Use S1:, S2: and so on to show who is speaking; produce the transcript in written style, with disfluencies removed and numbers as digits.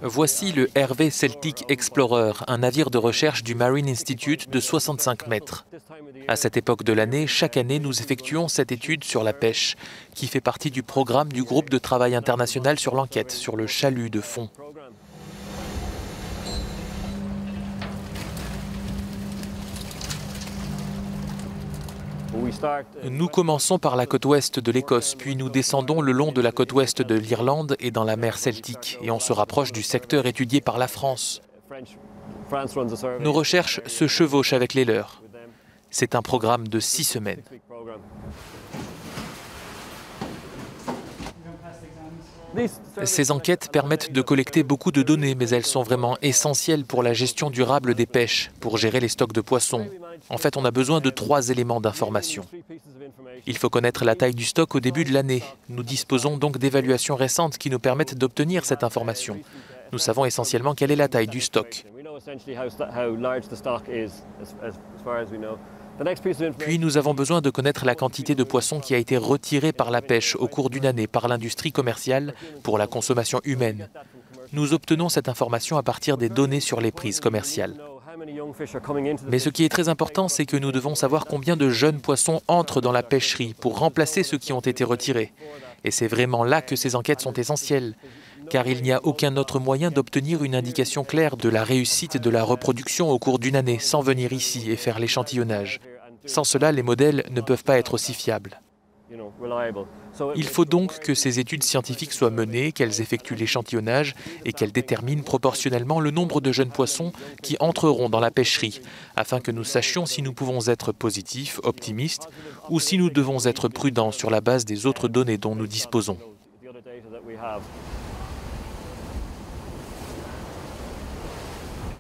S1: Voici le RV Celtic Explorer, un navire de recherche du Marine Institute de 65 mètres. À cette époque de l'année, chaque année, nous effectuons cette étude sur la pêche, qui fait partie du programme du groupe de travail international sur l'enquête, sur le chalut de fond. Nous commençons par la côte ouest de l'Écosse, puis nous descendons le long de la côte ouest de l'Irlande et dans la mer Celtique, et on se rapproche du secteur étudié par la France. Nos recherches se chevauchent avec les leurs. C'est un programme de 6 semaines. Ces enquêtes permettent de collecter beaucoup de données, mais elles sont vraiment essentielles pour la gestion durable des pêches, pour gérer les stocks de poissons. En fait, on a besoin de 3 éléments d'information. Il faut connaître la taille du stock au début de l'année. Nous disposons donc d'évaluations récentes qui nous permettent d'obtenir cette information. Nous savons essentiellement quelle est la taille du stock. Puis nous avons besoin de connaître la quantité de poissons qui a été retirée par la pêche au cours d'une année par l'industrie commerciale pour la consommation humaine. Nous obtenons cette information à partir des données sur les prises commerciales. Mais ce qui est très important, c'est que nous devons savoir combien de jeunes poissons entrent dans la pêcherie pour remplacer ceux qui ont été retirés. Et c'est vraiment là que ces enquêtes sont essentielles, car il n'y a aucun autre moyen d'obtenir une indication claire de la réussite de la reproduction au cours d'une année sans venir ici et faire l'échantillonnage. Sans cela, les modèles ne peuvent pas être aussi fiables. Il faut donc que ces études scientifiques soient menées, qu'elles effectuent l'échantillonnage et qu'elles déterminent proportionnellement le nombre de jeunes poissons qui entreront dans la pêcherie, afin que nous sachions si nous pouvons être positifs, optimistes, ou si nous devons être prudents sur la base des autres données dont nous disposons.